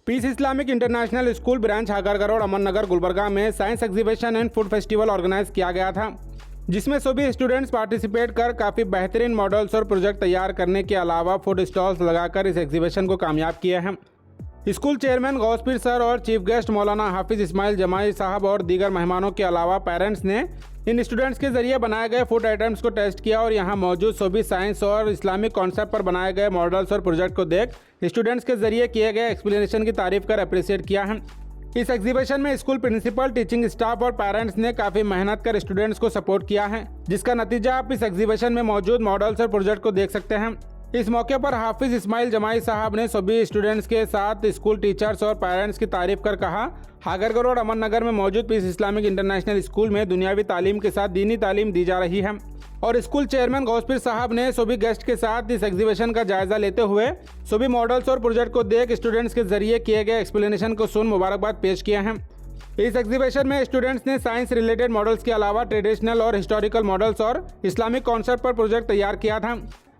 Piece Islamic international School branch Hagargar और अमन नगर गुलबर्गा में science exhibition and food festival organise किया गया था, जिसमें सभी स्टूडेंट्स पार्टिसिपेट कर काफ़ी बेहतरीन मॉडल्स और प्रोजेक्ट तैयार करने के अलावा फूड स्टॉल्स लगाकर इस एग्जीबिशन को कामयाब किए हैं। स्कूल चेयरमैन गौसपीर सर और चीफ गेस्ट मौलाना हाफिज इस्माइल जमाई साहब और दीगर मेहमानों के अलावा पेरेंट्स ने इन स्टूडेंट्स के जरिए बनाए गए फूड आइटम्स को टेस्ट किया और यहाँ मौजूद सभी साइंस और इस्लामिक कॉन्सेप्ट पर बनाए गए मॉडल्स और प्रोजेक्ट को देख स्टूडेंट्स के जरिए किए गए एक्सप्लेनेशन की तारीफ कर अप्रिशिएट किया है। इस एग्जीबिशन में स्कूल प्रिंसिपल, टीचिंग स्टाफ और पेरेंट्स ने काफ़ी मेहनत कर स्टूडेंट्स को सपोर्ट किया है, जिसका नतीजा आप इस एग्जीबिशन में मौजूद मॉडल्स और प्रोजेक्ट को देख सकते हैं। इस मौके पर हाफिज इस्माइल जमाई साहब ने सभी स्टूडेंट्स के साथ स्कूल टीचर्स और पेरेंट्स की तारीफ कर कहा, हागरगर और अमन नगर में मौजूद पीस इस्लामिक इंटरनेशनल स्कूल में दुनियावी तालीम के साथ दीनी तालीम दी जा रही है। और स्कूल चेयरमैन गौसपीर साहब ने सभी गेस्ट के साथ इस एग्जीबिशन का जायजा लेते हुए सभी मॉडल्स और प्रोजेक्ट को देख स्टूडेंट्स के जरिए किए गए एक्सप्लेनेशन को सुन मुबारकबाद पेश किए हैं। इस एग्जीबिशन में स्टूडेंट्स ने साइंस रिलेटेड मॉडल्स के अलावा ट्रेडिशनल और हिस्टोरिकल मॉडल्स और इस्लामिक कॉन्सेप्ट पर प्रोजेक्ट तैयार किया था।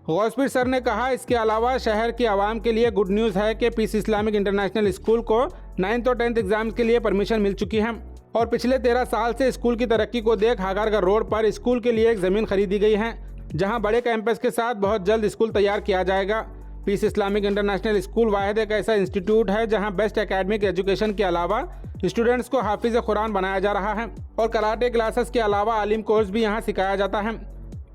गौसपीर सर ने कहा, इसके अलावा शहर की आवाम के लिए गुड न्यूज़ है कि पीस इस्लामिक इंटरनेशनल स्कूल को 9th और 10th एग्जाम्स के लिए परमिशन मिल चुकी है और पिछले 13 साल से स्कूल की तरक्की को देख हागरगर रोड पर स्कूल के लिए एक ज़मीन खरीदी गई है, जहां बड़े कैंपस के साथ बहुत जल्द स्कूल तैयार किया जाएगा। पीस इस्लामिक इंटरनेशनल स्कूल वाहिद एक ऐसा इंस्टीट्यूट है जहां बेस्ट एकेडमिक एजुकेशन के अलावा स्टूडेंट्स को हाफिज कुरान बनाया जा रहा है और कराटे क्लासेस के अलावा आलिम कोर्स भी यहाँ सिखाया जाता है।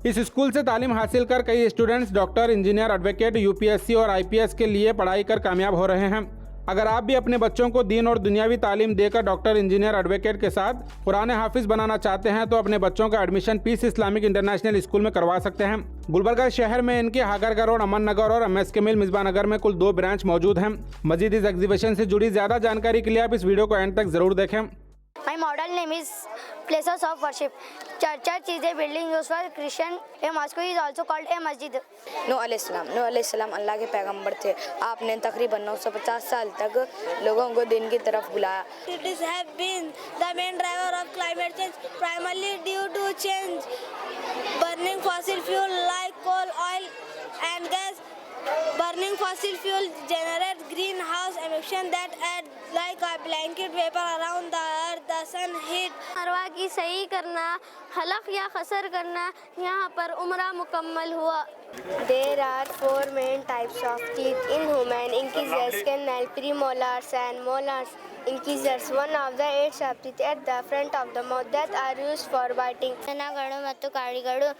इस स्कूल से तालीम हासिल कर कई students doctor, engineer, advocate, UPSC और आईपीएस के लिए पढ़ाई कर कामयाब हो रहे हैं। अगर आप भी अपने बच्चों को दीन और दुनियावी तालीम देकर डॉक्टर, इंजीनियर, एडवोकेट के साथ कुरान हाफिज बनाना चाहते हैं तो अपने बच्चों का admission peace Islamic international school में करवा सकते हैं। गुलबर्गा शहर में इनके हागरगर और अमन नगर और एमएसके मिल मिसबा नगर में कुल 2 ब्रांच मौजूद हैं। मजीद इस एग्जीबिशन से जुड़ी ज़्यादा जानकारी के लिए आप इस वीडियो को एंड तक ज़रूर देखें। My model name is places of worship. Church is a building used for Christian. A mosque is also called a masjid. नूह अलैहिस्सलाम अल्लाह के पैगंबर थे। आपने तकरीबन 950 साल तक लोगों को दिन की तरफ बुलाया। Cities have been the main driver of climate change, primarily due to change burning fossil fuel like coal, oil and gas. Burning fossil fuel generates greenhouse emission that add like a blanket vapor around the earth. The sun heat. अरवा की सही करना, हलक या खसर करना, यहाँ पर उम्रा मुकम्मल हुआ। There are 4 main types of teeth in human: incisors, canine, premolars and molars. Incisors, one of the 8 sharp teeth at the front of the mouth that are used for biting. ದನಗಳು ಮತ್ತು ಕಾಳಿಗಳು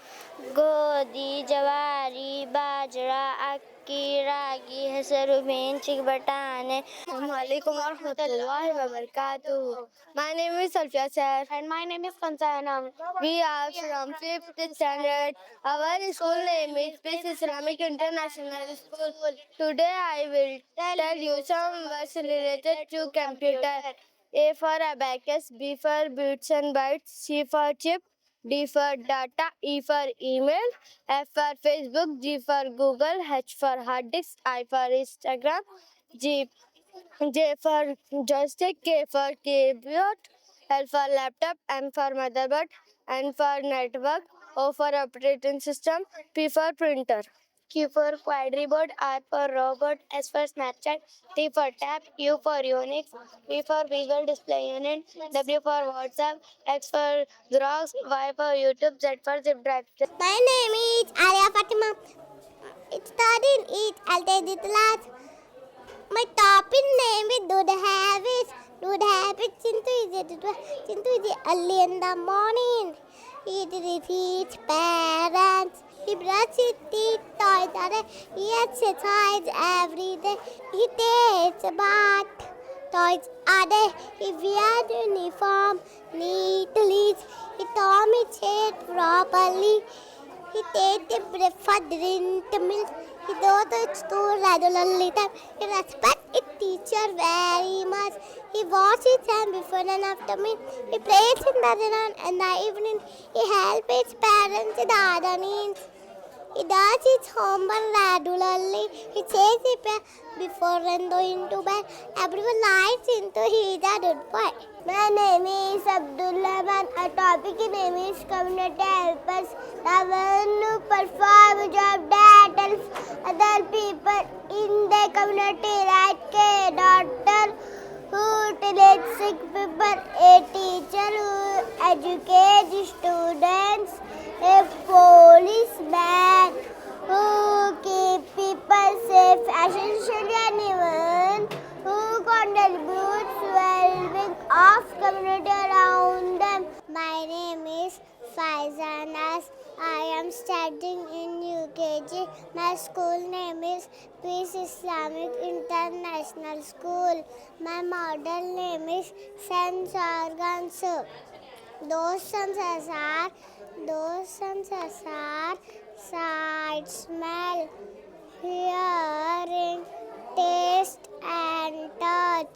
ಗೋಧಿ, ಜವಾರಿ, ಬಾಜ್ರಾ, ಅಕ್ಕಿ, ರಾಗಿ, ಹೆಸರು, ಬೇಂಚಿ, ಬಟಾಣೆ. ಅಸ್ಸಲಾಮುಅಲೈಕುಂ ವರಹಮತುಲ್ಲಾಹಿ ವಬರಕಾತುಹು. My name is Salfia sir and my name is Kansana. We are from 5th standard. Our school name is Peace Islamic International School. Today I will tell you some words related to computer. A for abacus, B for bits and bytes, C for chip, D for data, E for email, F for Facebook, G for Google, H for hard disk, I for Instagram, J for joystick, K for keyboard, L for laptop, M for motherboard, N for network, O for operating system, P for printer. Q for quadriboard, R for robot, S for Snapchat, T for tab, U for Unix, V for visual display unit, W for WhatsApp, X for Xerox, Y for YouTube, Z for zip drive. My name is Alia Fatima. It's studying it. I'll take it last. My topic name is Good Habits. Good Habits into easy early in the morning. He teach parents. He brushes his teeth twice. He exercises every day. He takes a bath twice a day. He wears uniform neatly. He comb his hair properly. He takes a breakfast, drink milk. He goes to school regularly. He respects his teacher very much. He washes his hands before and after meal. He prays in the morning and the evening. He helps his parents in the other needs. He does his homework regularly. He says his prayer before and going to bed. Everyone likes him to he is a good boy. My name is Abdullah Man. Our topic name is community helpers. The one who perform job that helps other people in the community like a doctor, 8 sick people, a teacher who educates students, a policeman who keep people safe, essentially anyone who contributes well-being of community around them. My name is Faizan As. I am studying in UKG. My school name is Peace Islamic International School. My model name is Sense Organs. Those senses are sight, smell, hearing, taste and touch.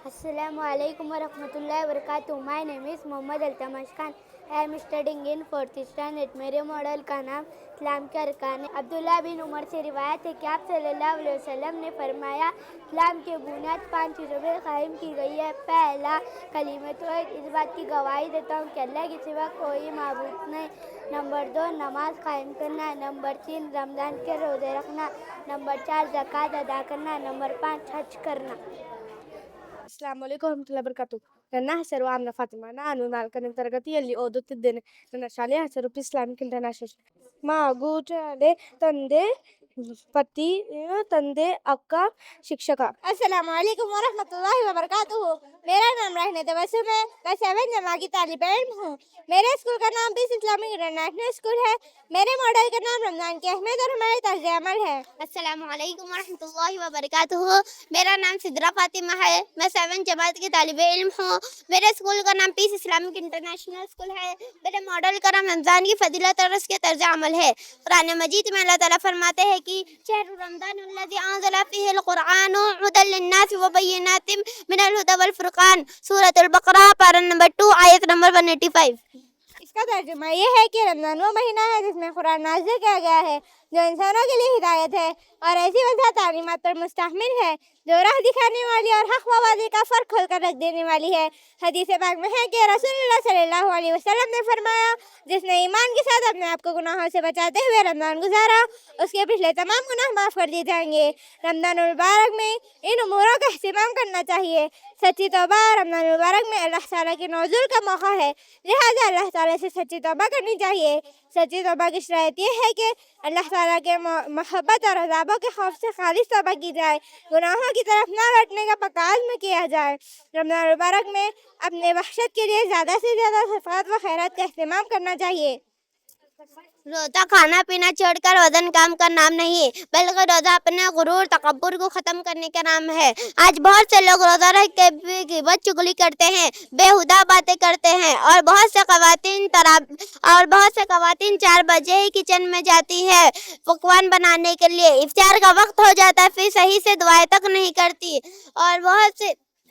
Assalamu alaikum wa rahmatullahi wa barakatuh. My name is Mohammad Altamash Khan. I am studying in 4th standard. मेरे model का नाम इस्लाम के अरकान है। अब्दुल्ला बिन उमर से रिवायत है कि आप सल्लल्लाहु अलैहि वसल्लम ने फरमाया, इस्लाम की बुनियाद 5 चीज़ों पर कायम की गई है। पहला कलीमत तौहीद, इस बात की गवाही देता हूँ कि अल्लाह के सिवा कोई माबूद नहीं। नंबर 2 नमाज कायम करना। नंबर 3 रमज़ान के रोज़े रखना। नंबर 4 ज़कात अदा करना। नंबर 5 हज करना. Assalamu alaikum warahmatullahi wabarakatuh. ನನ್ನ ಹೆಸರು ಆಮ್ನ ಫಾತಿಮಾ. ನಾನು 4ನೇ ತರಗತಿಯಲ್ಲಿ ಓದುತ್ತಿದ್ದೇನೆ. ನನ್ನ ಶಾಲೆಯ ಹೆಸರು ಪೀಸ್ ಇಸ್ಲಾಮಿಕ್ ಇಂಟರ್ನ್ಯಾಷನಲ್. ಮಗು ತಂದೆ पति तंदे अक्का शिक्षका. अस्सलाम वालेकुम व रहमतुल्लाहि व बरकातुहू. मेरा नाम रहने तबस्सुम है. मैं 7 जमा की तालिब इल्म हूँ. मेरे स्कूल का नाम पीस इस्लामिक इंटरनेशनल स्कूल है. मेरे मॉडल का नाम रमज़ान की अहमियत और हमारे तर्ज़ अमल है. अस्सलाम वालेकुम व रहमतुल्लाहि व बरकातुहू. मेरा नाम सिद्रा फातिमा है. मैं 7 जमात की तालिब इल्म हूँ. मेरे स्कूल का नाम पीस इस्लामिक इंटरनेशनल स्कूल है. मेरे मॉडल का नाम रमज़ान की फजीलत और उसके तर्ज़ अमल है. कुरान मजीद में अल्लाह ताला फरमाते हैं कि शहरु रमज़ानुल्लज़ी अंज़ला फ़ीहिल क़ुरआन हुदल लिन्नास व बय्यिनातिम मिनल हुदा वल फ़ुरक़ान. सूरतुल बक़रा पारा नंबर 2 आयत नंबर 185. इसका तर्जुमा ये है कि रमज़ान वो महीना है जिसमें कुरान नाज़िल किया गया है, जो इंसानों के लिए हिदायत है और ऐसी वजह तालीमात पर मुस्तहमिल है जो राह दिखाने वाली और हक़ व बातिल का फ़र्क खोल कर रख देने वाली है. हदीस पाक में है कि रसूलुल्लाह सल्लल्लाहु अलैहि वसल्लम ने फरमाया, जिसने ईमान के साथ अपने आप को गुनाहों से बचाते हुए रमज़ान गुजारा, उसके पिछले तमाम गुनाह माफ़ कर दिए जाएंगे. रमज़ान मुबारक में इन उमूरों का अहतमाम करना चाहिए. सच्ची तौबा रमज़ान मुबारक में अल्लाह ताला के नज़ुल का मौका है, लिहाजा अल्लाह ताला से सच्ची तौबा करनी चाहिए. सच्ची तौबा की शर्त यह है कि अल्लाह ताला के मोहब्बत और अज़ाबों के खौफ से खालिस तौबा की जाए, गुनाहों की तरफ ना लौटने का पक्का अज़्म किया जाए. रमज़ान मुबारक में अपने वहशत के लिए ज़्यादा से ज़्यादा सफ़ात व खैरात का अहतमाम करना चाहिए. रोज़ा खाना पीना छोड़कर वजन कम का नाम नहीं, बल्कि रोज़ा अपने गुरूर तकब्बुर को ख़त्म करने का नाम है. आज बहुत से लोग रोज़ा रख के भी गिबत चुगली करते हैं, बेहुदा बातें करते हैं और बहुत से ख़वातीन 4 बजे ही किचन में जाती है पकवान बनाने के लिए. इफ्तार का वक्त हो जाता है, फिर सही से दुआएं तक नहीं करती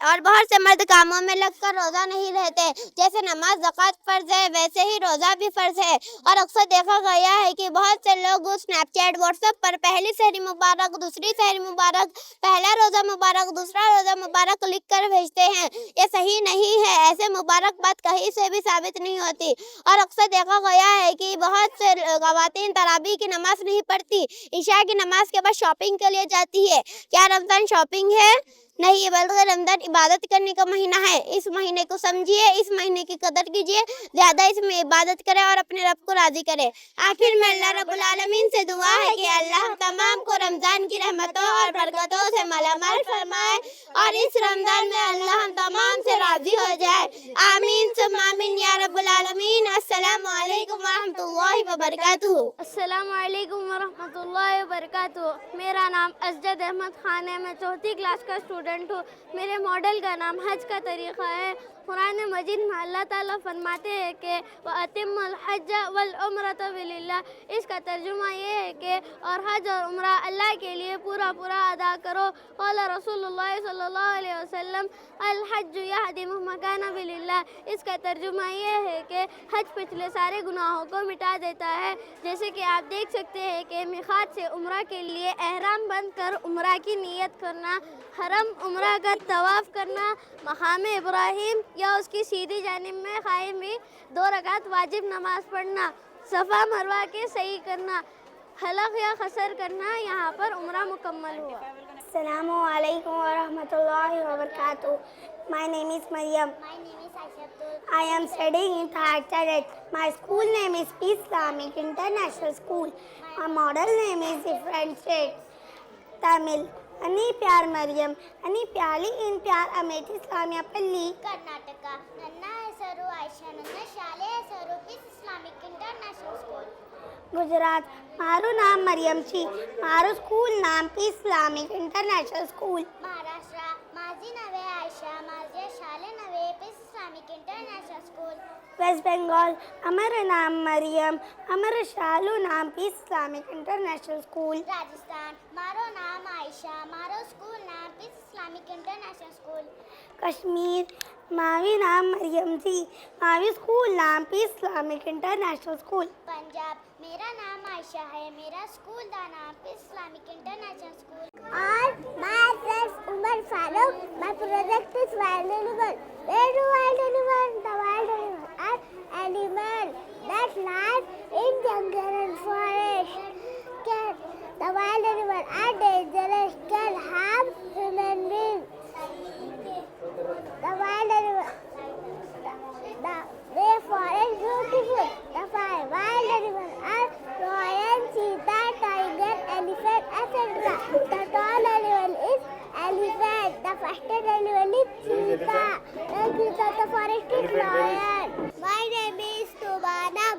और बहुत से मर्द कामों में लगकर रोज़ा नहीं रहते. जैसे नमाज ज़कात फ़र्ज़ है, वैसे ही रोज़ा भी फ़र्ज़ है. और अक्सर देखा गया है कि बहुत से लोग स्नैपचैट व्हाट्सएप पर पहली सहरी मुबारक, दूसरी सहरी मुबारक, पहला रोज़ा मुबारक, दूसरा रोज़ा मुबारक लिख कर भेजते हैं. ये सही नहीं है. ऐसे मुबारकबाद कहीं से भी साबित नहीं होती. और अक्सर देखा गया है कि बहुत से ख़वातीन तरावी की नमाज़ नहीं पढ़ती, इशा की नमाज के बाद शॉपिंग के लिए जाती है. क्या रमज़ान शॉपिंग है? नहीं, बल्कि रमज़ान इबादत करने का महीना है. इस महीने को समझिए, इस महीने की कदर कीजिए, ज़्यादा इसमें इबादत करें और अपने रब को राज़ी करें. आखिर में अल्लाह रब्बुल आलमीन से दुआ है कि अल्लाह तमाम को रमज़ान की रहमतों और बरकतों से मालामाल फरमाए और इस रमज़ान में अल्लाह हम तमाम से राज़ी हो जाए. आमीन सुम्मा आमीन या रब्बुल आलमीन. अस्सलामु अलैकुम व रहमतुल्लाहि व बरकातुहू. अस्सलामु अलैकुम व रहमतुल्लाहि व बरकातुहू. मेरा नाम अजद अहमद खान है. मैं 4th क्लास का स्टूडेंट हूँ. मेरे मॉडल का नाम हज का तरीक़ा है. कुरान मजीद में अल्लाह ताला फरमाते हैं कि वअतिम्मुल हज्ज वल उम्रता लिल्लाह. इसका तर्जुमा ये है कि और हज और उम्रा अल्लाह के लिए पूरा अदा करो. क़ाला रसूलुल्लाह सल्लल्लाहु अलैहि वसल्लम अल हज्ज यहदिमु मकाना बिलिल्लाह. इसका तर्जुमा ये है कि हज पिछले सारे गुनाहों को मिटा देता है. जैसे कि आप देख सकते हैं कि मिक़ात से उम्रा के लिए एहराम बंद कर उम्रा की नीयत करना, हरम उम्रा का तवाफ़ करना, मक़ाम इब्राहीम या उसकी सीधी जानिब में कायम भी 2 रकात वाजिब नमाज पढ़ना, सफ़ा मरवा के सही करना, हलक़ या क़सर करना, यहाँ पर उम्रा मुकम्मल हुआ. अस्सलामु अलैकुम व रहमतुल्लाहि व बरकातुहू. My name is Mariam. My name is Aishatul. I am studying in third standard. My school name is Peace Islamic International School. My model name is Different States. Tamil. Ani Pyar Mariam. Ani Pyali in Pyar Amit Islamia Palli. Karnataka. ನನ್ನ ಹೆಸರು ಆಯಿಷಾ. ನನ್ನ ಶಾಲೆಯ ಹೆಸರು Peace Islamic International School. Gujarat. मारू नाम मरियम छी. मारू school नाम piece Islamic international School. Maharashtra. माझी नवे आयशा. माझे शाले नवे Peace Islamic international School. West Bengal. अमर नाम मरियम. अमर शालू नाम piece Islamic international School. Rajasthan. मारो नाम आयशा. मारो स्कूल नाम piece Islamic international School. Kashmir. मावी नाम मरियम थी. मावी स्कूल नाम piece Islamic international School. Punjab. मेरा नाम आयशा है. मेरा स्कूल का नाम piece Islamic international school. And myself Umar Farooq. My project is wild animal. Where do wild animal? The wild animal are animal that live in jungle and forest. The wild animal are dangerous, can harm human beings. The wild animal, the forest beautiful. The wild animal are lion, cheetah, tiger, elephant, etc. The tall animal is elephant. The fastest animal is cheetah. The forest is lion. My name is Tubanam.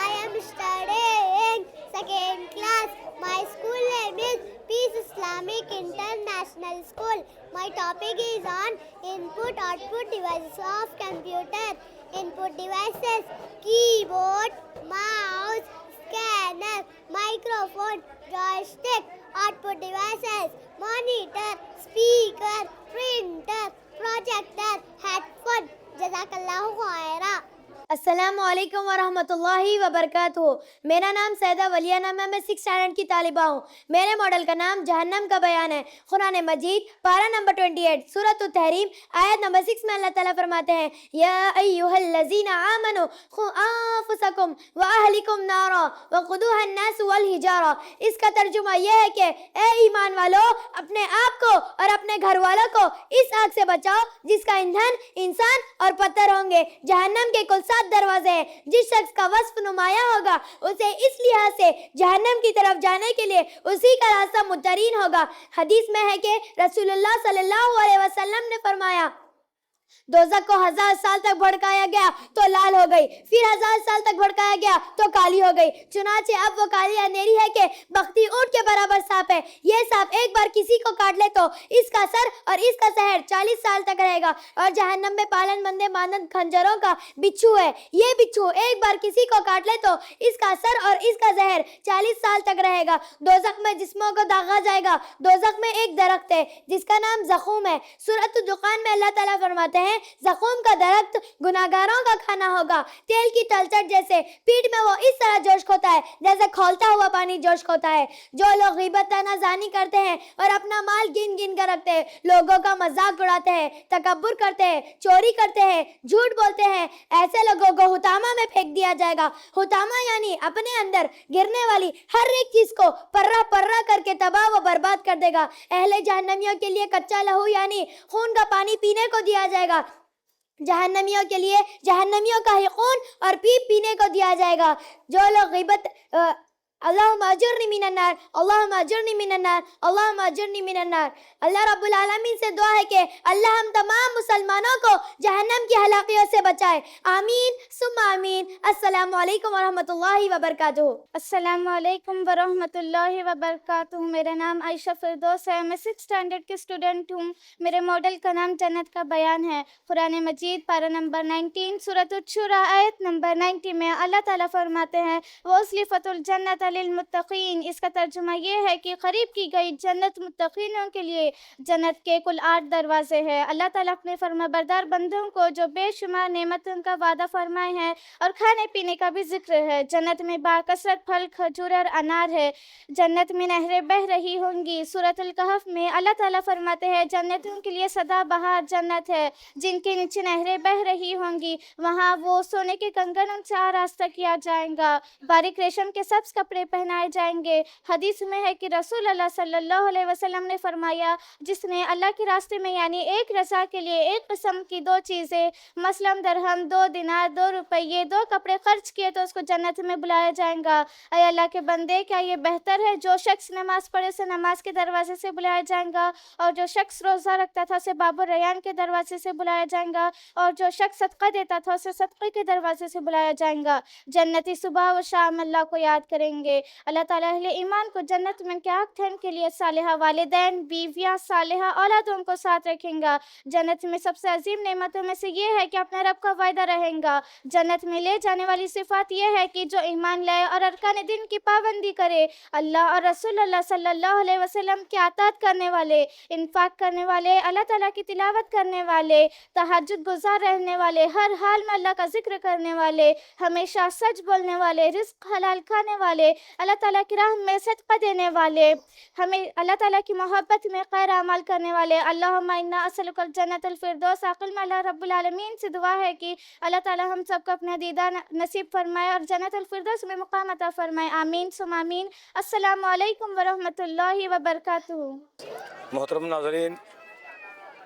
I am studying second class. My school name is Peace Islamic International School. My topic is on input-output devices of computer. Input devices: keyboard, mouse, scanner, microphone, joystick. Output devices: monitor, speaker, printer, projector, headphone. Jazakallahu khaira. अस्सलाम वालेकुम वरहमतुल्लाहि वबरकातुहू। मेरा नाम सैदा वलिया नाम है। मैं 6 standard की तालिबा हूँ। मेरे मॉडल का नाम जहन्नम का बयान है। कुरान मजीद पारा नंबर 28 सूरत तहरीम आयत नंबर 6 में अल्लाह ताला फरमाते हैं, या अय्युहल्लज़ीना आमनु खु अनफुसकुम व अहलिकुम नारा वक़ुदूहा अन्नास वल हिजारा। इसका तर्जुमा यह है कि ए ईमान वालों, अपने आप को और अपने घर वालों को इस आग से बचाओ जिसका ईंधन इंसान और पत्थर होंगे। जहन्नम के कुल 7 दरवाजे हैं। जिस शख्स का वस्फ नुमाया होगा उसे इस लिहाज से जहन्नम की तरफ जाने के लिए उसी का रास्ता मुतरीन होगा। हदीस में है कि रसूलुल्लाह सल्लल्लाहु अलैहि वसल्लम ने फरमाया, दोज़ख को 1000 साल तक भड़काया गया तो लाल हो गई, फिर 1000 साल तक भड़काया गया तो काली हो गई। चुनाचे अब वो काली अंधेरी है कि बख्ती ऊंट के बराबर सांप है। ये सांप एक बार किसी को काट ले तो इसका सर और इसका शहर 40 साल तक रहेगा। और जहन्नम में पालन बंदे मानंद खंजरों का बिच्छू है। ये बिच्छू एक बार किसी को काट ले तो इसका सर और इसका जहर 40 साल तक रहेगा। दोज़ख में जिस्मों को दागा जाएगा। दोज़ख में एक दरख्त है जिसका नाम ज़क़ूम है। सूरत दुकान में अल्लाह ताला फरमाते हैं, ज़क़ूम का दरख्त गुनाहगारों का खाना होगा। तेल की तलचट जैसे पीठ में वो इस तरह जोश होता है जैसे खौलता हुआ पानी जोश होता है। जो लोग ग़ीबत तानाज़ानी करते हैं और अपना माल गिन गिन कर रखते हैं, लोगों का मजाक उड़ाते हैं, तकब्बुर करते हैं, चोरी करते हैं, झूठ बोलते हैं, ऐसे लोगों को हुतामा में फेंक दिया जाएगा। हुतामा यानी अपने अंदर गिरने वाली हर एक चीज को पर्रा पर्रा करके तबाह व बर्बाद कर देगा। अहले जहन्नमियों के लिए कच्चा लहू यानी खून का पानी पीने को दिया जाएगा। जहन्नमियों के लिए जहन्नमियों का ही खून और पीप पीने को दिया जाएगा। जो लोग ग़ीबत अल्लाहुम्मा अजुरनी मिनन नार, अल्लाहुम्मा अजुरनी मिनन नार, अल्लाहुम्मा अजुरनी मिनन नार। अल्लाह रब्बुल आलमीन से दुआ है कि अल्लाह हम तमाम मुसलमानों को जहन्नम की हलाकियों से बचाए। आमीन सुम्मा आमीन। अस्सलामु अलैकुम वरहमतुल्लाहि वबरकातुहू। अस्सलामु अलैकुम वरहमतुल्लाहि वबरकातुहू। मेरा नाम आयशा फिरदौस है। मैं 6 स्टैंडर्ड की स्टूडेंट हूँ। मेरे मॉडल का नाम जन्नत का बयान है। कुरान मजीद पारा नंबर 19 सूरत शुरा आयत नंबर 90 में अल्लाह ताला फरमाते हैं, वज़लिफ़तुल जन्नत लिल मुत्तक़ीन। इसका तर्जुमा ये है कि करीब की गई जन्नत मुत्तक़ीनों के लिए। जन्नत के कुल 8 दरवाजे हैं। अल्लाह ताला अपने फरमाबरदार बंदों को जो बेशुमार नेमतों का वादा फरमाए हैं और खाने पीने का भी जिक्र है। जन्नत में बाकसरत फल, खजूर और अनार है। जन्नत में नहरें बह रही होंगी। सूरतुल कहफ में अल्लाह ताला फरमाते हैं, जन्नतियों के लिए सदा बहार जन्नत है जिनके नीचे नहरें बह रही होंगी। वहाँ वो सोने के कंगन उनसे आरास्ता किया जाएगा। बारीक रेशम के सब्ज़ कपड़े कपड़े पहनाए जाएंगे। हदीस में है कि रसूल अल्लाह सल्लल्लाहु अलैहि वसल्लम ने फरमाया, जिसने अल्लाह के रास्ते में यानी एक रज़ा के लिए एक किस्म की दो चीज़ें मसलन दरहम, 2 दिनार, 2 रुपये, 2 कपड़े खर्च किए तो उसको जन्नत में बुलाया जाएगा। ऐ अल्लाह के बंदे, क्या ये बेहतर है? जो शख्स नमाज पढ़े से नमाज के दरवाजे से बुलाया जाएगा, और जो शख्स रोज़ा रखता था उसे बाबुर रैयान के दरवाजे से बुलाया जाएगा, और जो शख्स सदका देता था उसे सदक़े के दरवाजे से बुलाया जाएगा। जन्नती सुबह व शाम अल्लाह को याद करेंगे। अल्लाह ताला अहले ईमान को जन्नत में क्या ठहरने के लिए सालिहा वालिदैन, बीवियाँ, सालिहा औलादों को साथ रखेगा। जन्नत में सबसे अजीम नेमतों में से ये है कि अपने रब का वायदा रहेगा। जन्नत में ले जाने वाली सिफात यह है कि जो ईमान लाए और अरकान दिन की पाबंदी करे, अल्लाह और रसूल अल्लाह सल्लल्लाहु अलैहि वसल्लम की अताअत करने वाले, इन्फाक करने वाले, अल्लाह ताला की तिलावत करने वाले, तहज्जुद गुजार रहने वाले, हर हाल में अल्लाह का जिक्र करने वाले, हमेशा सच बोलने वाले, रिज़्क हलाल खाने वाले, अल्लाह ताला की राह में सदका देने वाले, हमें अल्लाह ताला की मोहब्बत में खैर अमल करने वाले। अल्लाहुम्मा इन्ना असअलुकल जन्नतल फिरदौस। आखिर में अल्लाह रब्बुल आलमीन से दुआ है कि अल्लाह ताला हम सबको अपना दीदार नसीब फरमाए और जन्नतल फिरदौस में मुकाम अता फरमाए। आमीन सुम आमीन। अस्सलामु अलैकुम व रहमतुल्लाहि व बरकातुहू। मोहतरम नाज़रीन,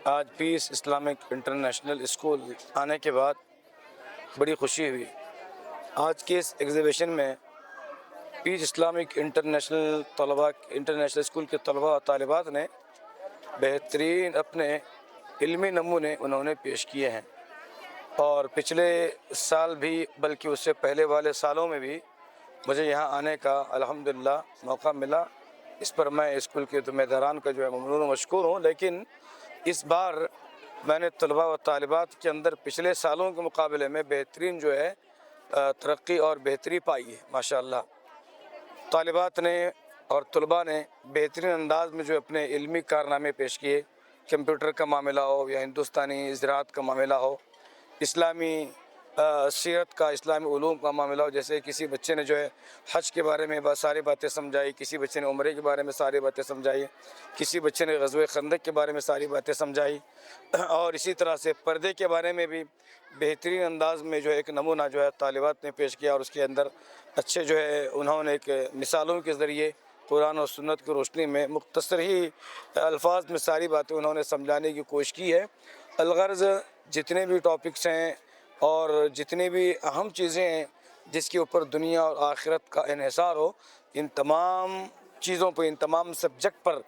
आज पीस इस्लामिक इंटरनेशनल स्कूल आने के बाद बड़ी खुशी हुई। आज के इस एग्ज़िबिशन में पीस इस्लामिक इंटरनेशनल स्कूल के तलबा और तालिबात ने बेहतरीन अपने इल्मी नमूने उन्होंने पेश किए हैं, और पिछले साल भी बल्कि उससे पहले वाले सालों में भी मुझे यहाँ आने का अल्हम्दुलिल्लाह मौका मिला। इस पर मैं स्कूल के ज़िम्मेदारान का जो है ममनून मशकूर हूँ। लेकिन इस बार मैंने तलबा व तालिबात के अंदर पिछले सालों के मुकाबले में बेहतरीन जो है तरक्की और बेहतरी पाई है माशाअल्लाह। तालिबात ने और तलबा ने बेहतरीन अंदाज में जो अपने इल्मी कारनामे पेश किए, कंप्यूटर का मामला हो या हिंदुस्तानी ज़राअत का मामला हो, इस्लामी सीरत का, इस्लामी उलूम का मामला हो। जैसे किसी बच्चे ने जो है हज के बारे में सारी बातें समझाई, किसी बच्चे ने उम्रे के बारे में सारी बातें समझाई, किसी बच्चे ने ग़ज़वे खंदक के बारे में सारी बातें समझाई, और इसी तरह से पर्दे के बारे में भी बेहतरीन अंदाज में जो है एक नमूना जो है तालिबात ने पेश किया, और उसके अंदर अच्छे जो है उन्होंने एक मिसालों के ज़रिए कुरान और सुन्नत की रोशनी में मुख्तसर ही अल्फाज में सारी बातें उन्होंने समझाने की कोशिश की है। अलगर्ज़ जितने भी टॉपिक्स हैं और जितनी भी अहम चीज़ें हैं जिसके ऊपर दुनिया और आखिरत का इन्हिसार हो, इन तमाम चीज़ों पर, इन तमाम सब्जेक्ट पर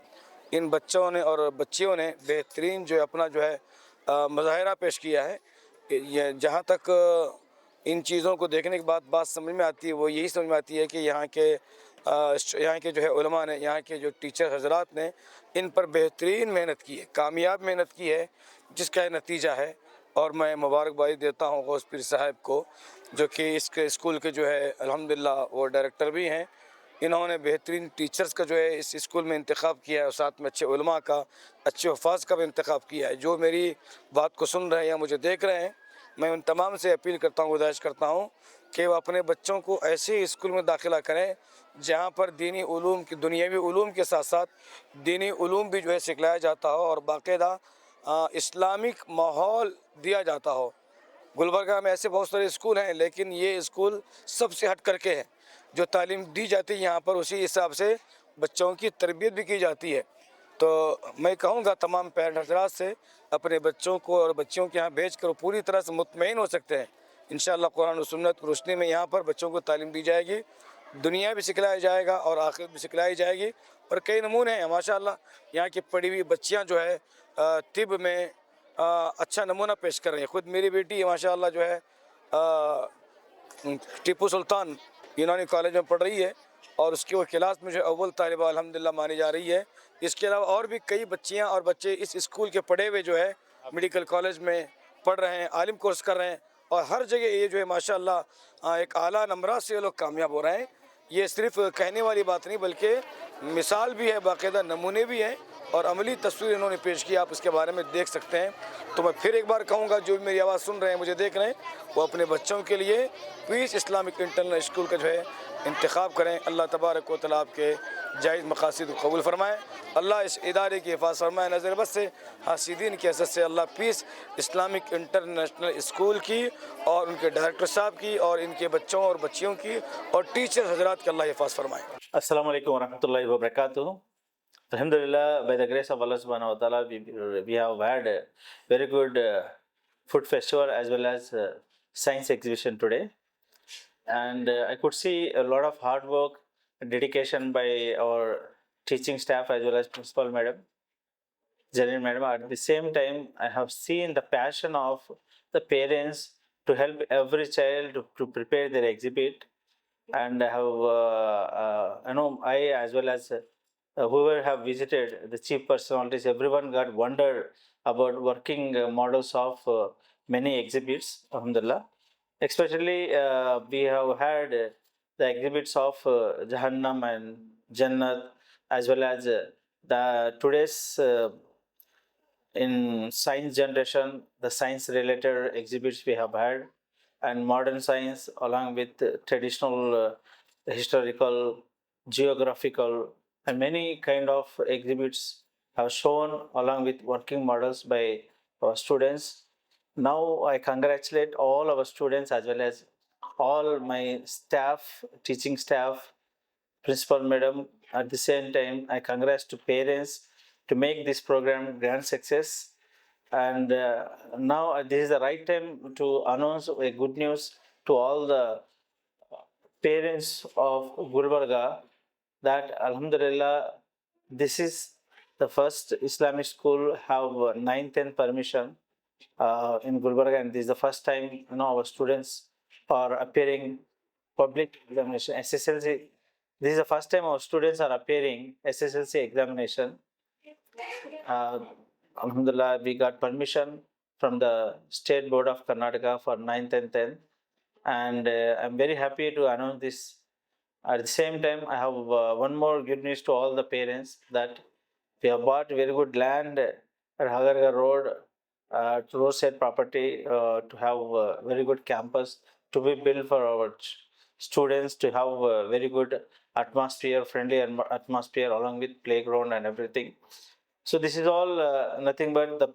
इन बच्चों ने और बच्चियों ने बेहतरीन जो है अपना जो है मुज़ाहिरा पेश किया है। ये जहाँ तक इन चीज़ों को देखने के बाद बात समझ में आती है, वो यही समझ में आती है कि यहाँ के जो है उलमा ने, यहाँ के जो टीचर हजरात ने इन पर बेहतरीन मेहनत की है, कामयाब मेहनत की है, जिसका नतीजा है। और मैं मुबारकबादी देता हूँ गौस पीर साहब को, जो कि इसके स्कूल के जो है अल्हम्दुलिल्लाह वो डायरेक्टर भी हैं। इन्होंने बेहतरीन टीचर्स का जो है इस स्कूल में इंतखाब किया है, और साथ में अच्छे उलमा का, अच्छे हुफ़ाज़ का भी इंतखाब किया है। जो मेरी बात को सुन रहे हैं या मुझे देख रहे हैं, मैं उन तमाम से अपील करता हूँ, गुजारिश करता हूँ कि वो अपने बच्चों को ऐसे स्कूल में दाखिला करें जहाँ पर दीनी उलूम की, दुनियावी उलूम के साथ साथ दीनी उलूम भी जो है सिखलाया जाता हो और बाकायदा इस्लामिक माहौल दिया जाता हो। गुलबर्गा में ऐसे बहुत सारे स्कूल हैं, लेकिन ये स्कूल सबसे हट करके है। जो तालीम दी जाती है यहाँ पर, उसी हिसाब से बच्चों की तरबियत भी की जाती है। तो मैं कहूँगा तमाम पेरेंट हज़रात से, अपने बच्चों को और बच्चियों के यहाँ भेज कर पूरी तरह से मुतमईन हो सकते हैं। इंशाअल्लाह कुरान और सुन्नत की रोशनी में यहाँ पर बच्चों को तालीम दी जाएगी, दुनिया भी सिखलाया जाएगा और आखिरत भी सिखलाई जाएगी। और कई नमूने हैं माशाअल्लाह, यहाँ की पढ़ी हुई बच्चियाँ जो है तिब में अच्छा नमूना पेश कर रही हैं। ख़ुद मेरी बेटी माशाअल्लाह जो है टीपू सुल्तान यूनानी कॉलेज में पढ़ रही है, और उसकी वो क्लास में जो अव्वल तालिबा अल्हम्दुलिल्लाह मानी जा रही है। इसके अलावा और भी कई बच्चियाँ और बच्चे इस स्कूल के पढ़े हुए जो है मेडिकल कॉलेज में पढ़ रहे हैं, आलिम कोर्स कर रहे हैं, और हर जगह ये जो है माशाअल्लाह एक आला नंबरात से ये लोग कामयाब हो रहे हैं। ये सिर्फ कहने वाली बात नहीं, बल्कि मिसाल भी है, बाकायदा नमूने भी हैं اور عملی تصویر انہوں نے پیش کی, آپ اس کے بارے میں دیکھ سکتے ہیں. تو میں پھر ایک بار کہوں گا جو بھی میری آواز سن رہے ہیں, مجھے دیکھ رہے ہیں, وہ اپنے بچوں کے لیے پیس اسلامک انٹرنیشنل اسکول کا جو ہے انتخاب کریں. اللہ تبارک و تعالیٰ آپ کے جائز مقاصد کو قبول فرمائے. اللہ اس ادارے کی حفاظت فرمائے نظر بد سے, حاسدین کی حسد سے. اللہ پیس اسلامک انٹرنیشنل اسکول کی اور ان کے ڈائریکٹر صاحب کی اور ان کے بچوں اور بچیوں کی اور ٹیچر حضرات کی اللہ حفاظت فرمائے. Assalamu alaikum warahmatullahi wabarakatuh. Alhamdulillah, by the grace of Allah subhanahu wa ta'ala, we have had a very good food festival as well as science exhibition today. And I could see a lot of hard work, dedication by our teaching staff as well as principal madam, Jalil madam. At the same time, I have seen the passion of the parents to help every child to prepare their exhibit. And I have, I as well as whoever have visited, the chief personalities, everyone got wondered about working models of many exhibits, alhamdulillah. Especially we have had the exhibits of Jahannam and Jannat, as well as the today's in science generation, the science related exhibits we have had, and modern science along with traditional historical, geographical, and many kind of exhibits have shown along with working models by our students. Now I congratulate all our students as well as all my staff, teaching staff, principal madam. At the same time, I congratulate to parents to make this program grand success. And now this is the right time to announce a good news to all the parents of Gulbarga that Alhamdulillah, this is the first Islamic school have 9th permission in Gulbarga, and this is the first time our students are appearing public examination SSLC. This is the first time our students are appearing SSLC examination. Alhamdulillah, we got permission from the State Board of Karnataka for 9th and 10th, and I'm very happy to announce this. At the same time, I have one more good news to all the parents that we have bought very good land at Hagarga Road, to roadside property, to have a very good campus to be built for our students, to have a very good atmosphere, friendly atmosphere along with playground and everything. So this is all nothing but the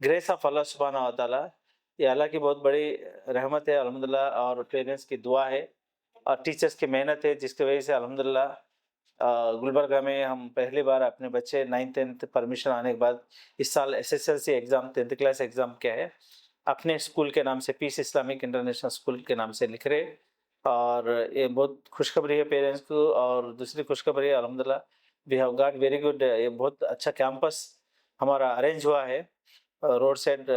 grace of Allah subhanahu wa ta'ala. ये अल्लाह की बहुत बड़ी रहमत है अल्हम्दुलिल्लाह, और parents की दुआ है और टीचर्स की मेहनत है, जिसकी वजह से अल्हम्दुलिल्लाह गुलबर्गा में हम पहली बार अपने बच्चे 9th परमिशन आने के बाद इस साल SSLC exam 10th class exam क्या है अपने स्कूल के नाम से, पीस इस्लामिक इंटरनेशनल स्कूल के नाम से लिख रहे. और ये बहुत खुशखबरी है पेरेंट्स को. और दूसरी खुशखबरी है अल्हम्दुलिल्लाह we have got very good, ये बहुत अच्छा कैंपस हमारा अरेंज हुआ है. रोड साइड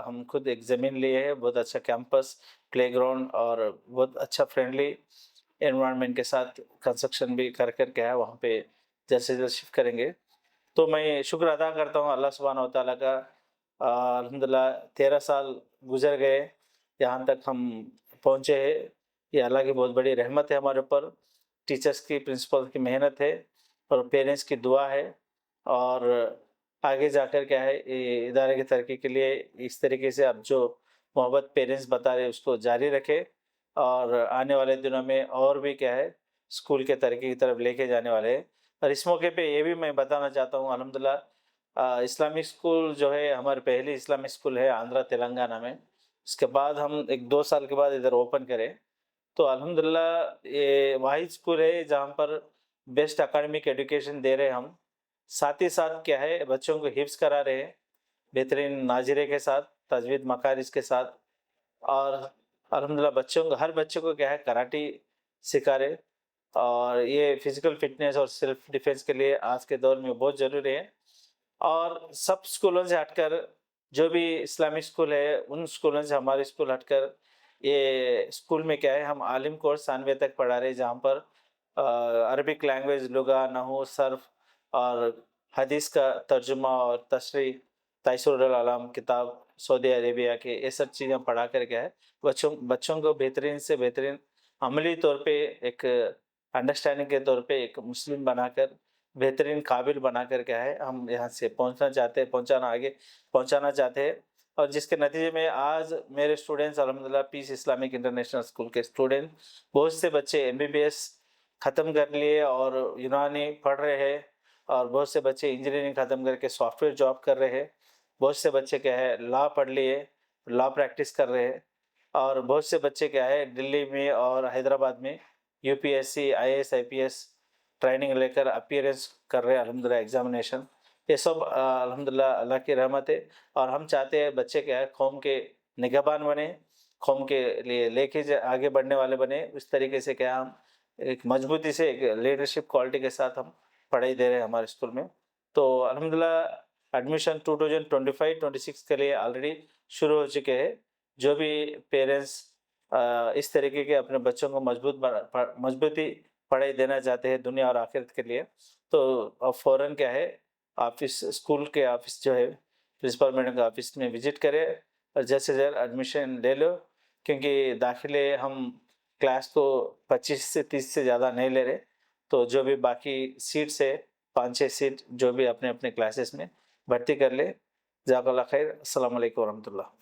हम खुद एक ज़मीन लिए है, बहुत अच्छा कैंपस, प्लेग्राउंड और बहुत अच्छा फ्रेंडली एनवायरनमेंट के साथ कंस्ट्रक्शन भी कर क्या है वहाँ पे जल्द से जल्द शिफ्ट करेंगे. तो मैं शुक्र अदा करता हूँ अल्लाह सुब्हानहू व तआला का. अल्हम्दुलिल्लाह 13 साल गुजर गए, यहाँ तक हम पहुँचे हैं. ये अल्लाह की बहुत बड़ी रहमत है हमारे ऊपर, टीचर्स की, प्रिंसिपल की मेहनत है और पेरेंट्स की दुआ है. और आगे जाकर क्या है ये इदारे की तरक्की के लिए इस तरीके से अब जो मोहब्बत पेरेंट्स बता रहे उसको जारी रखे और आने वाले दिनों में और भी क्या है स्कूल के तरक्की की तरफ लेके जाने वाले हैं. और इस मौके पे ये भी मैं बताना चाहता हूँ अल्हम्दुलिल्लाह इस्लामिक स्कूल जो है हमारे पहली इस्लामिक स्कूल है आंध्रा तेलंगाना में. इसके बाद हम 1-2 साल के बाद इधर ओपन करें तो अल्हम्दुलिल्लाह ये वाहिद स्कूल है जहाँ पर बेस्ट एकेडमिक एजुकेशन दे रहे हैं हम. साथ ही साथ क्या है बच्चों को हिफ्ज़ करा रहे हैं बेहतरीन नाजिरे के साथ, तजवीद मकारिज के साथ. और अल्हम्दुलिल्लाह बच्चों को, हर बच्चे को क्या है कराटे सिखा रहे. और ये फिज़िकल फिटनेस और सेल्फ डिफेंस के लिए आज के दौर में बहुत ज़रूरी है. और सब स्कूलों से हटकर जो भी इस्लामिक स्कूल है उन स्कूलों से हमारे स्कूल हटकर ये स्कूल में क्या है हम आलिम कोर्स 93 तक पढ़ा रहे हैं, जहाँ पर अरबिक लैंग्वेज, लुगा, नहू, सर्फ और हदीस का तर्जुमा और तशरीह, तैसूरुल आलम किताब सऊदी अरेबिया के, ये सब चीज़ें पढ़ा कर क्या है बच्चों को बेहतरीन से बेहतरीन अमली तौर पे एक अंडरस्टैंडिंग के तौर पे एक मुस्लिम बनाकर बेहतरीन काबिल बनाकर क्या है हम यहाँ से पहुँचाना चाहते हैं। और जिसके नतीजे में आज मेरे स्टूडेंट्स अल्हम्दुलिल्लाह पीस इस्लामिक इंटरनेशनल स्कूल के स्टूडेंट, बहुत से बच्चे MBBS ख़त्म कर लिए और यूनानी पढ़ रहे हैं, और बहुत से बच्चे इंजीनियरिंग ख़त्म करके सॉफ्टवेयर जॉब कर रहे हैं, बहुत से बच्चे क्या है लॉ पढ़ लिए, लॉ प्रैक्टिस कर रहे हैं, और बहुत से बच्चे क्या है दिल्ली में और हैदराबाद में UPSC IAS IPS ट्रेनिंग लेकर अपीयरेंस कर रहे हैं अल्हम्दुलिल्लाह एग्जामिनेशन। ये सब अल्हम्दुलिल्लाह अल्लाह की रहमत है। और हम चाहते हैं बच्चे क्या है कौम के निगहबान बने, कौम के लिए लेके आगे बढ़ने वाले बने। इस तरीके से क्या हम एक मजबूती से एक लीडरशिप क्वालिटी के साथ हम पढ़ाई दे रहे हैं हमारे स्कूल में। तो अल्हम्दुलिल्लाह एडमिशन 2025-26 के लिए ऑलरेडी शुरू हो चुके हैं। जो भी पेरेंट्स इस तरीके के अपने बच्चों को मजबूती पढ़ाई देना चाहते हैं दुनिया और आखिरत के लिए, तो अब फ़ौरन क्या है ऑफिस, स्कूल के ऑफिस जो है प्रिंसिपल मैडम का ऑफिस में विजिट करें और जल्द से जल्द एडमिशन ले लो, क्योंकि दाखिले हम क्लास को 25 से 30 से ज़्यादा नहीं ले रहे। तो जो भी बाकी सीट्स है 5-6 सीट जो भी अपने अपने क्लासेस में भर्ती कर ले। जज़ाकल्लाह खैर। अस्सलाम वालेकुम वरहमतुल्लाह।